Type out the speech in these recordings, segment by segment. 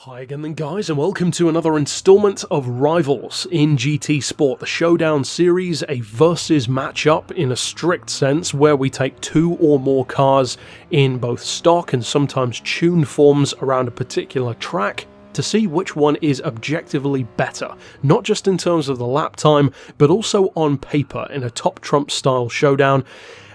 Hi again then guys, and welcome to another installment of Rivals in GT Sport, the Showdown series, a versus matchup in a strict sense where we take two or more cars in both stock and sometimes tuned forms around a particular track to see which one is objectively better, not just in terms of the lap time, but also on paper in a top trump style showdown.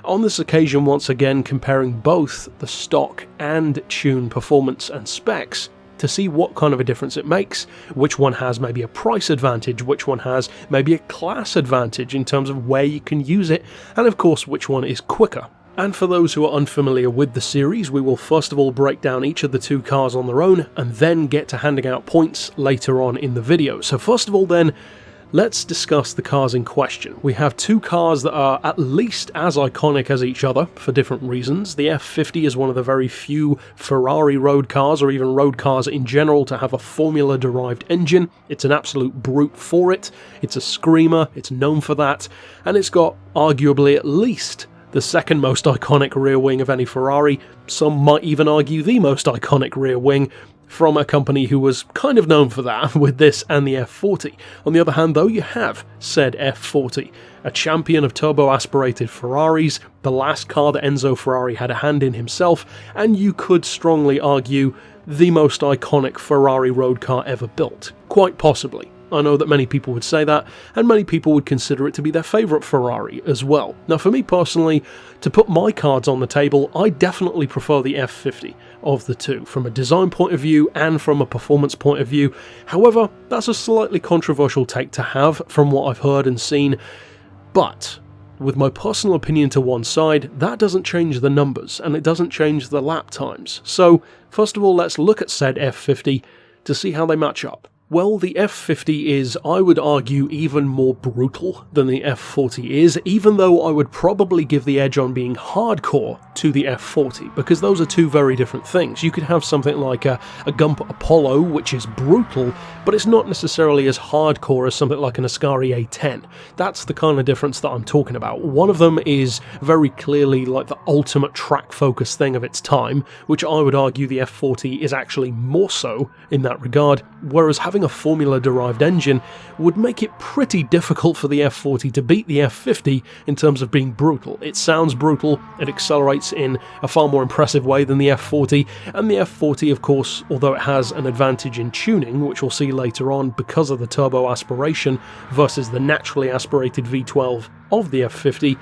On this occasion, once again comparing both the stock and tune performance and specs to see what kind of a difference it makes, which one has maybe a price advantage, which one has maybe a class advantage in terms of where you can use it, and of course which one is quicker. And for those who are unfamiliar with the series, we will first of all break down each of the two cars on their own, and then get to handing out points later on in the video. So first of all then, let's discuss the cars in question. We have two cars that are at least as iconic as each other for different reasons. The F50 is one of the very few Ferrari road cars, or even road cars in general, to have a formula-derived engine. It's an absolute brute for it. It's a screamer, it's known for that, and it's got arguably at least the second most iconic rear wing of any Ferrari. Some might even argue the most iconic rear wing, from a company who was kind of known for that with this and the F40. On the other hand though, you have said F40, a champion of turbo-aspirated Ferraris, the last car that Enzo Ferrari had a hand in himself, and you could strongly argue the most iconic Ferrari road car ever built. Quite possibly. I know that many people would say that, and many people would consider it to be their favourite Ferrari as well. Now for me personally, to put my cards on the table, I definitely prefer the F50 of the two, from a design point of view and from a performance point of view. However, that's a slightly controversial take to have from what I've heard and seen, but with my personal opinion to one side, that doesn't change the numbers, and it doesn't change the lap times. So first of all, let's look at said F50 to see how they match up. Well, the F50 is, I would argue, even more brutal than the F40 is, even though I would probably give the edge on being hardcore to the F40, because those are two very different things. You could have something like a Gump Apollo, which is brutal, but it's not necessarily as hardcore as something like an Ascari A10. That's the kind of difference that I'm talking about. One of them is very clearly like the ultimate track-focused thing of its time, which I would argue the F40 is actually more so in that regard, whereas having a formula-derived engine would make it pretty difficult for the F40 to beat the F50 in terms of being brutal. It sounds brutal, it accelerates in a far more impressive way than the F40, and the F40, of course, although it has an advantage in tuning, which we'll see later on because of the turbo aspiration versus the naturally aspirated V12 of the F50,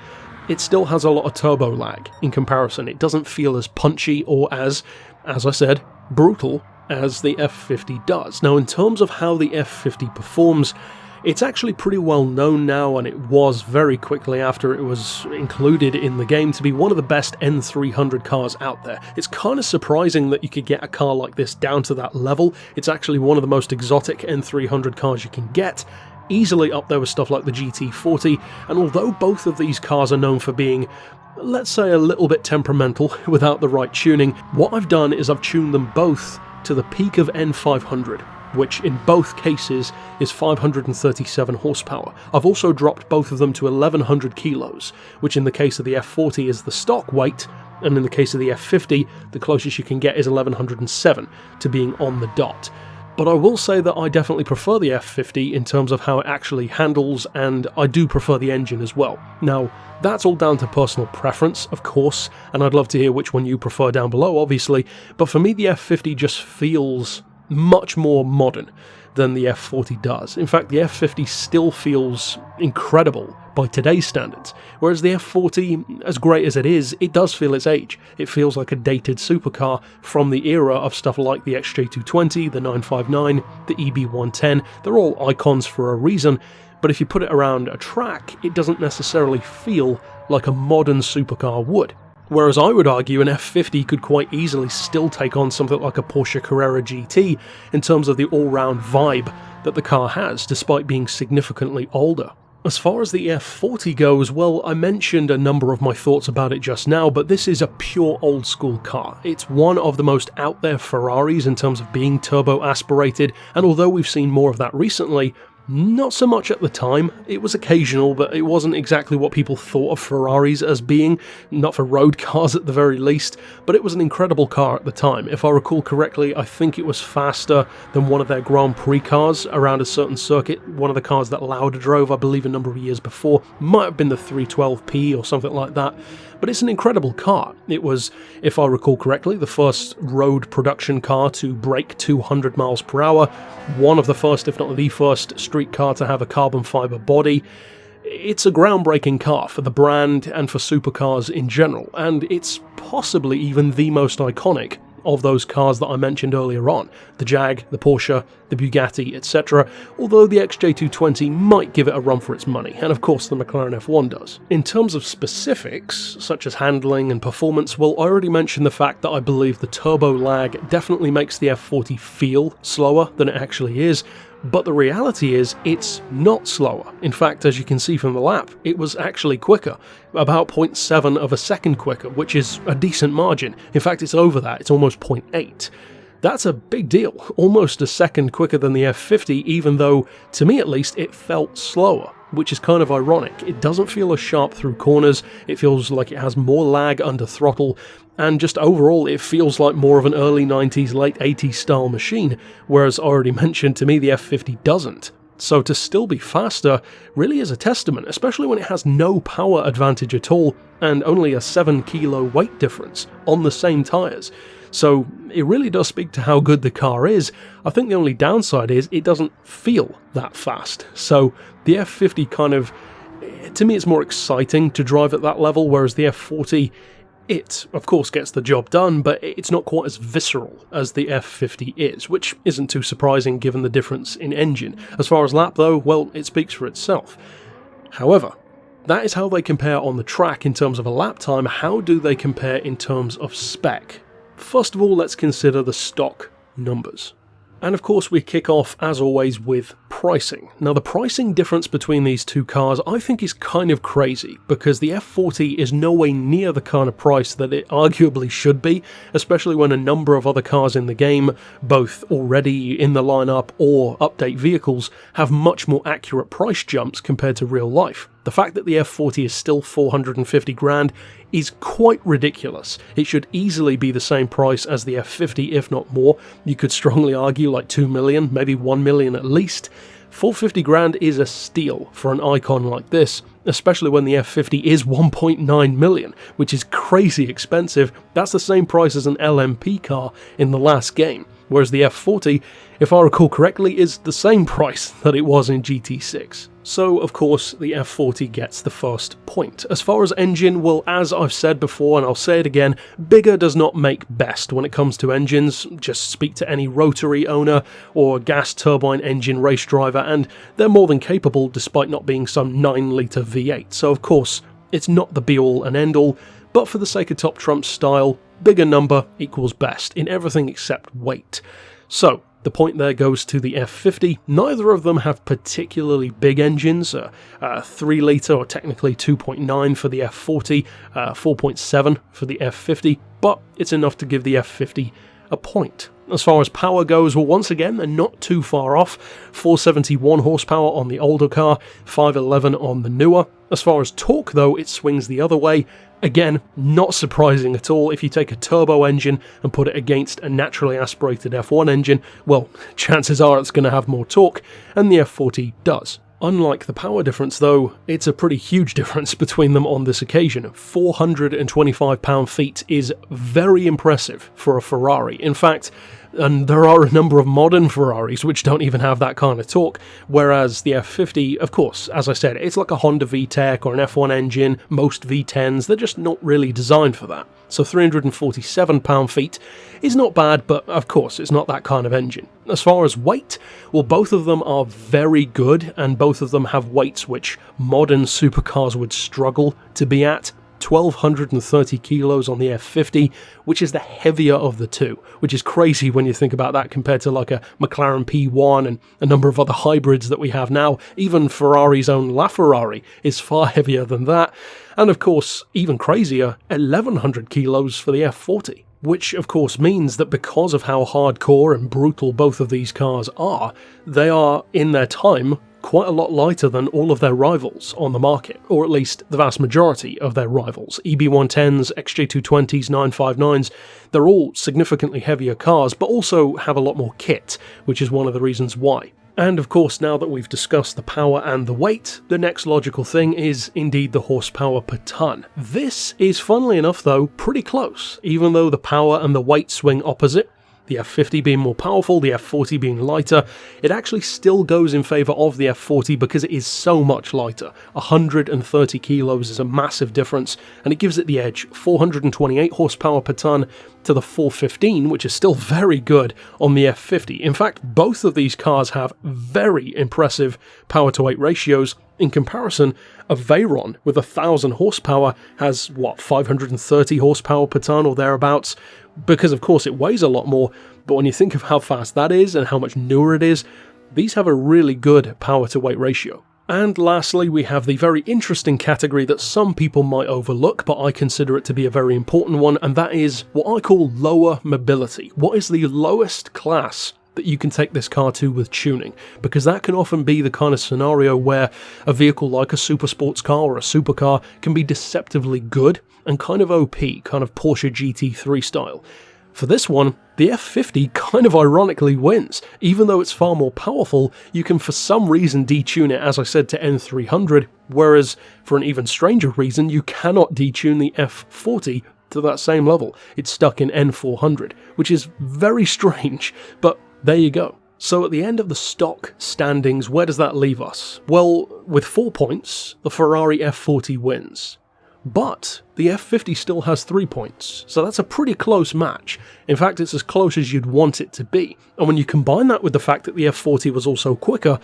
it still has a lot of turbo lag in comparison. It doesn't feel as punchy or as I said, brutal as the F50 does. Now in terms of how the F50 performs, it's actually pretty well known now, and it was very quickly after it was included in the game, to be one of the best N300 cars out there. It's kind of surprising that you could get a car like this down to that level. It's actually one of the most exotic N300 cars you can get, easily up there with stuff like the GT40, and although both of these cars are known for being, let's say, a little bit temperamental without the right tuning, what I've done is I've tuned them both to the peak of N500, which in both cases is 537 horsepower. I've also dropped both of them to 1100 kilos, which in the case of the F40 is the stock weight, and in the case of the F50, the closest you can get is 1107 to being on the dot. But I will say that I definitely prefer the F50 in terms of how it actually handles, and I do prefer the engine as well. Now, that's all down to personal preference, of course, and I'd love to hear which one you prefer down below, obviously, but for me the F50 just feels much more modern than the F40 does. In fact, the F50 still feels incredible by today's standards, whereas the F40, as great as it is, it does feel its age. It feels like a dated supercar from the era of stuff like the XJ220, the 959, the EB110. They're all icons for a reason, but if you put it around a track, it doesn't necessarily feel like a modern supercar would. Whereas I would argue an F50 could quite easily still take on something like a Porsche Carrera GT in terms of the all-round vibe that the car has, despite being significantly older. As far as the F40 goes, well, I mentioned a number of my thoughts about it just now, but this is a pure old school car. It's one of the most out there Ferraris in terms of being turbo aspirated, and although we've seen more of that recently, Not so much at the time. It was occasional, but it wasn't exactly what people thought of Ferraris as being, not for road cars at the very least, but it was an incredible car at the time. If I recall correctly, I think it was faster than one of their Grand Prix cars around a certain circuit, one of the cars that Lauda drove, I believe, a number of years before. Might have been the 312P or something like that, but it's an incredible car. It was, if I recall correctly, the first road production car to break 200 miles per hour, one of the first, if not the first, street car to have a carbon fibre body. It's a groundbreaking car for the brand and for supercars in general, and it's possibly even the most iconic of those cars that I mentioned earlier on. The Jag, the Porsche, the Bugatti, etc. Although the XJ220 might give it a run for its money, and of course the McLaren F1 does. In terms of specifics, such as handling and performance, well, I already mentioned the fact that I believe the turbo lag definitely makes the F40 feel slower than it actually is, but the reality is, it's not slower. In fact, as you can see from the lap, it was actually quicker, about 0.7 of a second quicker, which is a decent margin. In fact, it's over that, it's almost 0.8. That's a big deal, almost a second quicker than the F50, even though, to me at least, it felt slower, which is kind of ironic. It doesn't feel as sharp through corners, it feels like it has more lag under throttle, and just overall it feels like more of an early 90s, late 80s style machine, whereas I already mentioned, to me the F50 doesn't. So to still be faster really is a testament, especially when it has no power advantage at all, and only a 7 kilo weight difference on the same tyres. So it really does speak to how good the car is. I think the only downside is it doesn't feel that fast. So the F50 kind of, to me it's more exciting to drive at that level, whereas the F40, it, of course, gets the job done, but it's not quite as visceral as the F50 is, which isn't too surprising given the difference in engine. As far as lap, though, well, it speaks for itself. However, that is how they compare on the track in terms of a lap time. How do they compare in terms of spec? First of all, let's consider the stock numbers. And of course we kick off, as always, with pricing. Now the pricing difference between these two cars I think is kind of crazy, because the F40 is no way near the kind of price that it arguably should be, especially when a number of other cars in the game, both already in the lineup or update vehicles, have much more accurate price jumps compared to real life. The fact that the F40 is still 450 grand is quite ridiculous. It should easily be the same price as the F50, if not more. You could strongly argue like 2 million, maybe 1 million at least. 450 grand is a steal for an icon like this, especially when the F50 is 1.9 million, which is crazy expensive. That's the same price as an LMP car in the last game, whereas the F40, if I recall correctly, is the same price that it was in GT6. So, of course, the F40 gets the first point. As far as engine, well, as I've said before, and I'll say it again, bigger does not make best when it comes to engines. Just speak to any rotary owner or gas turbine engine race driver, and they're more than capable despite not being some 9-litre V8. So, of course, it's not the be-all and end-all, but for the sake of Top Trump's style, bigger number equals best in everything except weight. So, the point there goes to the F50. Neither of them have particularly big engines, 3-litre or technically 2.9 for the F40, 4.7 for the F50, but it's enough to give the F50 a point. As far as power goes, well, once again, they're not too far off. 471 horsepower on the older car, 511 on the newer. As far as torque, though, it swings the other way. Again, not surprising at all. If you take a turbo engine and put it against a naturally aspirated F1 engine, well, chances are it's going to have more torque, and the F40 does. Unlike the power difference, though, it's a pretty huge difference between them on this occasion. 425 pound-feet is very impressive for a Ferrari. In fact, and there are a number of modern Ferraris which don't even have that kind of torque, whereas the F50, of course, as I said, it's like a Honda VTEC or an F1 engine. Most V10s, they're just not really designed for that. So 347 pound-feet is not bad, but of course it's not that kind of engine. As far as weight, well, both of them are very good, and both of them have weights which modern supercars would struggle to be at. 1,230 kilos on the F50, which is the heavier of the two, which is crazy when you think about that compared to like a McLaren P1 and a number of other hybrids that we have now. Even Ferrari's own LaFerrari is far heavier than that. And of course, even crazier, 1,100 kilos for the F40. Which of course means that because of how hardcore and brutal both of these cars are, they are, in their time, quite a lot lighter than all of their rivals on the market, or at least the vast majority of their rivals. EB110s, XJ220s, 959s, they're all significantly heavier cars, but also have a lot more kit, which is one of the reasons why. And of course, now that we've discussed the power and the weight, the next logical thing is indeed the horsepower per ton. This is, funnily enough though, pretty close, even though the power and the weight swing opposite. The F50 being more powerful, the F40 being lighter, it actually still goes in favour of the F40 because it is so much lighter. 130 kilos is a massive difference, and it gives it the edge. 428 horsepower per tonne to the 415, which is still very good on the F50. In fact, both of these cars have very impressive power-to-weight ratios. In comparison, a Veyron with 1,000 horsepower has, 530 horsepower per tonne or thereabouts, because of course it weighs a lot more, but when you think of how fast that is and how much newer it is, these have a really good power-to-weight ratio. And lastly, we have the very interesting category that some people might overlook, but I consider it to be a very important one, and that is what I call lower mobility. What is the lowest class that you can take this car to with tuning? Because that can often be the kind of scenario where a vehicle like a super sports car or a supercar can be deceptively good and kind of OP, kind of Porsche GT3 style. For this one, the F50 kind of ironically wins. Even though it's far more powerful, you can for some reason detune it, as I said, to N300, whereas for an even stranger reason, you cannot detune the F40 to that same level. It's stuck in N400, which is very strange, but there you go. So at the end of the stock standings, where does that leave us? Well, with 4 points, the Ferrari F40 wins. But the F50 still has 3 points, so that's a pretty close match. In fact, it's as close as you'd want it to be. And when you combine that with the fact that the F40 was also quicker,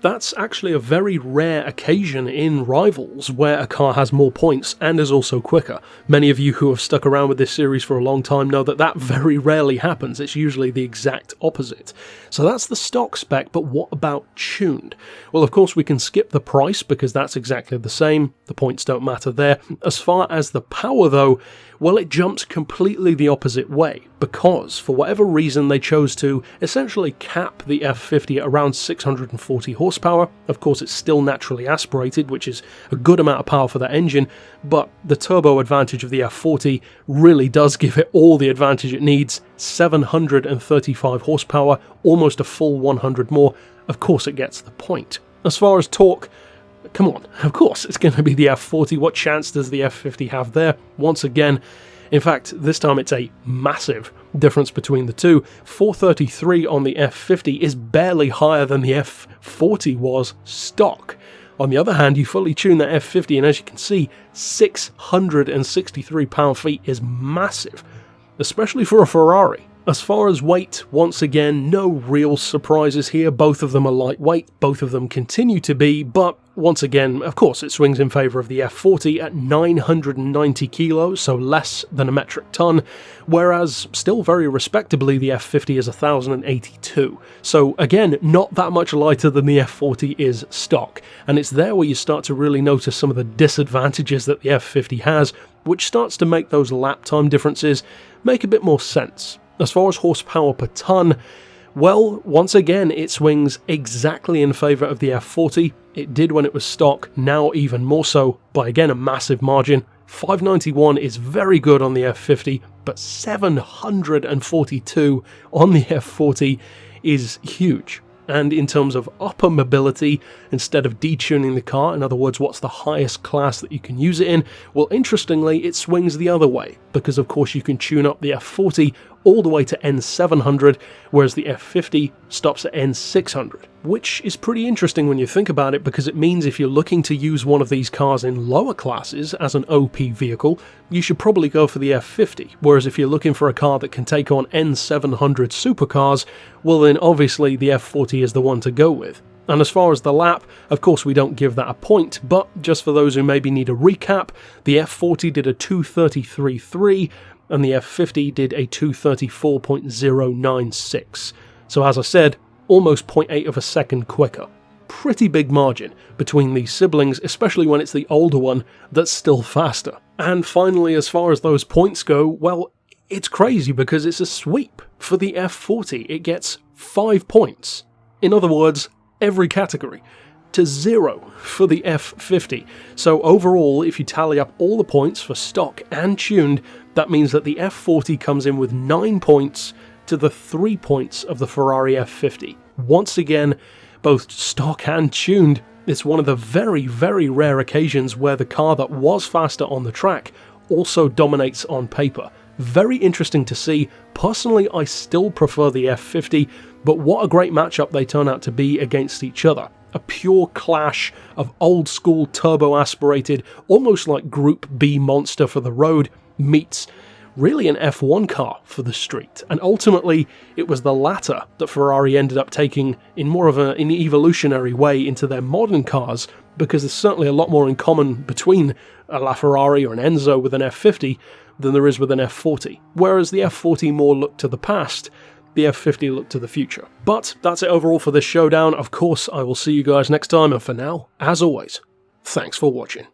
that's actually a very rare occasion in Rivals where a car has more points and is also quicker. Many of you who have stuck around with this series for a long time know that that very rarely happens. It's usually the exact opposite. So that's the stock spec, but what about tuned? Well, of course we can skip the price because that's exactly the same. The points don't matter there. As far as the power though, well, it jumps completely the opposite way, because for whatever reason they chose to essentially cap the F50 at around 640 horsepower. Of course it's still naturally aspirated, which is a good amount of power for that engine, but the turbo advantage of the F40 really does give it all the advantage it needs. 735 horsepower, almost a full 100 more. Of course it gets the point. As far as torque, come on, of course it's going to be the F40. What chance does the F50 have there? Once again, in fact, this time it's a massive difference between the two. 433 on the F50 is barely higher than the F40 was stock. On the other hand, you fully tune that F50 and as you can see, 663 pound-feet is massive, especially for a Ferrari. As far as weight, once again, no real surprises here. Both of them are lightweight, both of them continue to be, but once again, of course, it swings in favour of the F40 at 990 kilos, so less than a metric ton, whereas still very respectably the F50 is 1082. So again, not that much lighter than the F40 is stock, and it's there where you start to really notice some of the disadvantages that the F50 has, which starts to make those lap time differences make a bit more sense. As far as horsepower per tonne, well, once again, it swings exactly in favour of the F40. It did when it was stock, now even more so, by again a massive margin. 591 is very good on the F50, but 742 on the F40 is huge. And in terms of upper mobility, instead of detuning the car, in other words, what's the highest class that you can use it in, well, interestingly, it swings the other way, because of course you can tune up the F40 all the way to N700, whereas the F50 stops at N600, which is pretty interesting when you think about it, because it means if you're looking to use one of these cars in lower classes as an OP vehicle, you should probably go for the F50, whereas if you're looking for a car that can take on N700 supercars, well then obviously the F40 is the one to go with. And as far as the lap, of course we don't give that a point, but just for those who maybe need a recap, the F40 did a 233.3, and the F50 did a 234.096. So as I said, almost 0.8 of a second quicker. Pretty big margin between these siblings, especially when it's the older one that's still faster. And finally, as far as those points go, well, it's crazy because it's a sweep. For the F40, it gets 5 points. In other words, every category. to 0 for the F50. So overall, if you tally up all the points for stock and tuned, that means that the F40 comes in with 9 points to the 3 points of the Ferrari F50. Once again, both stock and tuned, it's one of the very, very rare occasions where the car that was faster on the track also dominates on paper. Very interesting to see. Personally, I still prefer the F50, but what a great matchup they turn out to be against each other. A pure clash of old school turbo-aspirated, almost like Group B monster for the road, meets really an F1 car for the street. And ultimately, it was the latter that Ferrari ended up taking in more of an evolutionary way into their modern cars, because there's certainly a lot more in common between a LaFerrari or an Enzo with an F50 than there is with an F40. Whereas the F40 more looked to the past, the F50 looked to the future. But that's it overall for this showdown. Of course, I will see you guys next time, and for now, as always, thanks for watching.